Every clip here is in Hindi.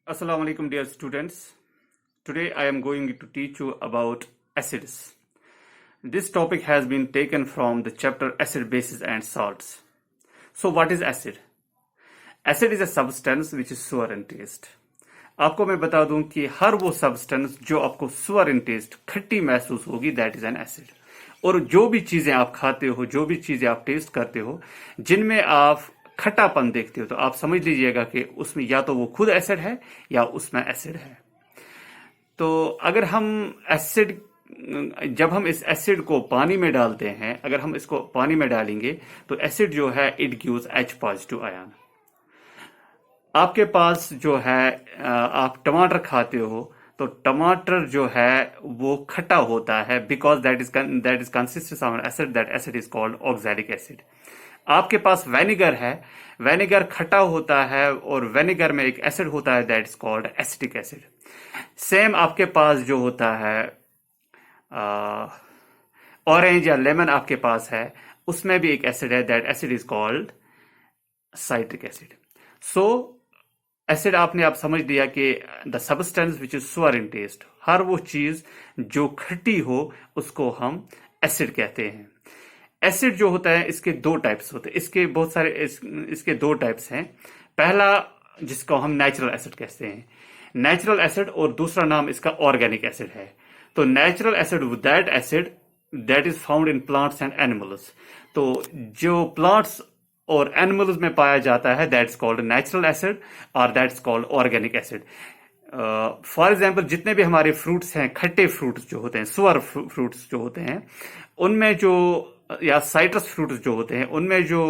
Assalamu alaikum, dear students. Today I am going to teach you about acids. This topic has been taken from the chapter Acid, Bases and Salts. So what is acid? Acid is a substance which is sour in taste. आपको मैं बता दूं कि हर वो सब्सटेंस जो आपको सुअर इन टेस्ट खट्टी महसूस होगी दैट इज एन एसिड। और जो भी चीजें आप खाते हो, जो भी चीजें आप टेस्ट करते हो, जिनमें आप खट्टापन देखते हो, तो आप समझ लीजिएगा कि उसमें या तो वो खुद एसिड है या उसमें एसिड है। तो अगर हम एसिड जब हम इस एसिड को पानी में डालते हैं, अगर हम इसको पानी में डालेंगे तो एसिड जो है it gives H positive ion. आपके पास जो है आप टमाटर खाते हो तो टमाटर जो है वो खट्टा होता है because that is consistence of acid, that acid is called oxalic acid. आपके पास वेनिगर है, वेनिगर खट्टा होता है और वेनिगर में एक एसिड होता है that is called acetic acid. Same आपके पास जो होता है ऑरेंज या लेमन आपके पास है, उसमें भी एक एसिड है, that acid is called citric acid. So acid आपने आप समझ लिया कि द सब्सटेंस विच इज सुअर इन टेस्ट, हर वो चीज जो खट्टी हो उसको हम एसिड कहते हैं। एसिड जो होता है इसके दो टाइप्स होते हैं, इसके बहुत सारे इसके दो टाइप्स हैं। पहला जिसको हम नेचुरल एसिड कहते हैं, नेचुरल एसिड, और दूसरा नाम इसका ऑर्गेनिक एसिड है। तो natural acid that acid that is found in plants and animals. तो जो प्लांट्स और एनिमल्स में पाया जाता है दैट्स कॉल्ड नेचुरल एसिड और that's called organic acid. For example जितने भी हमारे फ्रूट्स हैं, खट्टे फ्रूट्स जो होते हैं, सुअर फ्रूट्स जो होते हैं, उनमें जो या साइट्रस फ्रूट्स जो होते हैं उनमें जो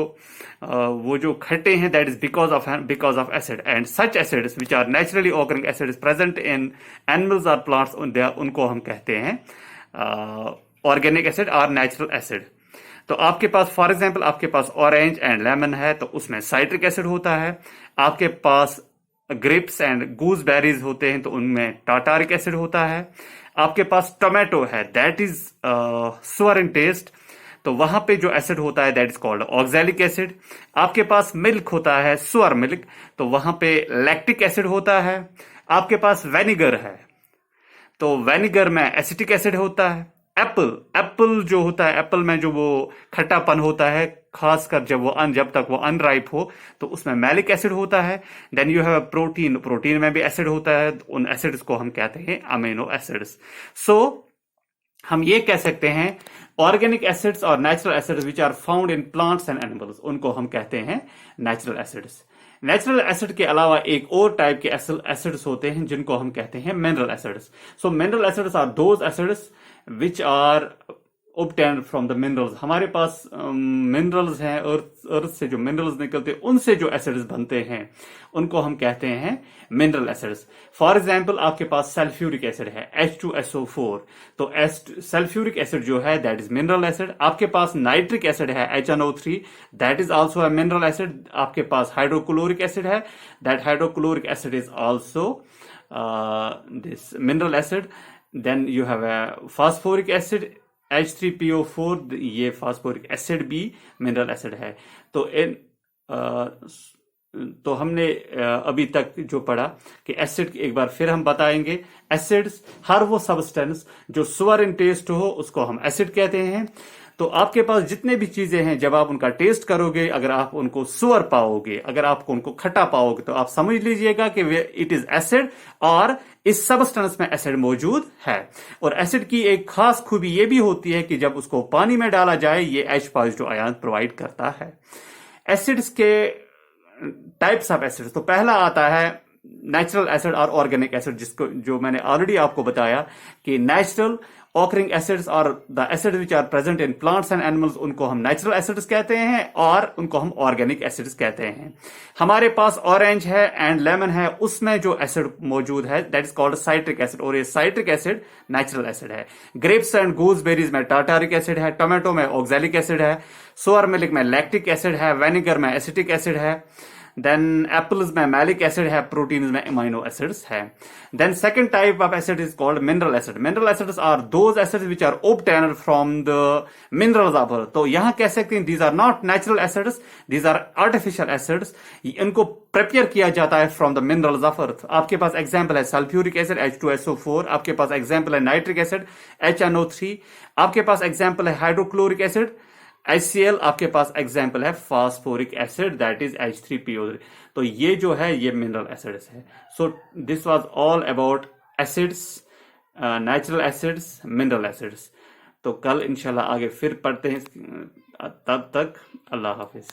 वो जो खट्टे हैं that is because of acid, and such acids which are naturally occurring acids present in animals और प्लांट्स उनको हम कहते हैं ऑर्गेनिक एसिड और नेचुरल एसिड। तो आपके पास फॉर एग्जाम्पल आपके पास ऑरेंज एंड लेमन है तो उसमें साइट्रिक एसिड होता है। आपके पास ग्रेप्स एंड गूसबेरीज होते हैं तो उनमें टार्टारिक एसिड होता है। आपके पास टोमेटो है दैट इज सुअर इन टेस्ट, तो वहां पे जो एसिड होता है that is called oxalic acid. आपके पास मिल्क होता है सुअर मिल्क, तो वहां पे लैक्टिक एसिड होता है। आपके पास वेनिगर है तो वेनिगर में एसिटिक एसिड होता है। एप्पल जो होता है, एप्पल में जो वो खट्टापन होता है, खासकर जब तक वो अनराइप हो तो उसमें मैलिक एसिड होता है। देन यू हैव प्रोटीन में भी एसिड होता है, उन एसिड्स को हम कहते हैं अमीनो एसिड्स। सो हम ये कह सकते हैं ऑर्गेनिक एसिड्स और natural acids which are found in plants and animals, उनको हम कहते हैं नेचुरल एसिड्स। नेचुरल एसिड के अलावा एक और टाइप के एसिड्स होते हैं जिनको हम कहते हैं mineral acids. So mineral acids are those acids which are obtained from the minerals। हमारे पास मिनरल्स हैं, अर्थ से जो मिनरल्स निकलते हैं उनसे जो एसिड्स बनते हैं उनको हम कहते हैं मिनरल एसिड्स। फॉर एग्जाम्पल आपके पास सल्फ्यूरिक एसिड है H2SO4, तो सल्फ्यूरिक एसिड जो है दैट इज मिनरल एसिड। आपके पास नाइट्रिक एसिड है HNO3, that is also a mineral acid. आपके पास हाइड्रोक्लोरिक एसिड है, that hydrochloric acid is also this mineral acid. Then you have a phosphoric acid H3PO4, ये फास्फोरिक एसिड भी मिनरल एसिड है। तो हमने अभी तक जो पढ़ा कि एसिड एक बार फिर हम बताएंगे। एसिड्स हर वो सब्सटेंस जो सुअर इन टेस्ट हो उसको हम एसिड कहते हैं। तो आपके पास जितने भी चीजें हैं जब आप उनका टेस्ट करोगे, अगर आप उनको सुअर पाओगे, अगर आप उनको खट्टा पाओगे, तो आप समझ लीजिएगा कि इट इज एसिड और इस सब्सटेंस में एसिड मौजूद है। और एसिड की एक खास खूबी यह भी होती है कि जब उसको पानी में डाला जाए ये H पॉजिटिव आयन प्रोवाइड करता है। एसिड्स के टाइप्स ऑफ एसिड्स, तो पहला आता है नेचुरल एसिड और ऑर्गेनिक एसिड, जो मैंने ऑलरेडी आपको बताया कि नेचुरल ऑकरिंग एसिड्स और the acid which are present in plants and animals उनको हम नेचुरल एसिड्स कहते हैं और उनको हम ऑर्गेनिक एसिड्स कहते हैं। हमारे पास ऑरेंज है एंड लेमन है, उसमें जो एसिड मौजूद है that is called citric acid, और ये साइट्रिक एसिड नेचुरल एसिड है। ग्रेप्स एंड गूसबेरीज में टार्टारिक एसिड है, टोमेटो में ऑक्सैलिक एसिड है, सोअर मिल्क में लैक्टिक एसिड है, वेनिगर में एसिटिक एसिड है। देन एप्पल्स में मैलिक एसिड है, प्रोटीन में अमाइनो एसिड्स है। Then second type of acid is called mineral acid. Mineral acids are those acids which are obtained from the minerals of earth. तो यहां कह सकते हैं these are not natural acids, these are artificial acids. इनको प्रिपेयर किया जाता है from the minerals of earth. आपके पास एग्जाम्पल है सल्फ्यूरिक एसिड H2SO4, आपके पास एग्जाम्पल है नाइट्रिक एसिड HNO3, आपके पास एग्जाम्पल है हाइड्रोक्लोरिक एसिड HCl, आपके पास एग्जाम्पल है phosphoric acid that is H3PO3। तो ये जो है ये मिनरल एसिड्स है। So this was all about acids, natural acids, mineral acids. तो कल इंशाल्लाह आगे फिर पढ़ते हैं। तब तक अल्लाह हाफिज।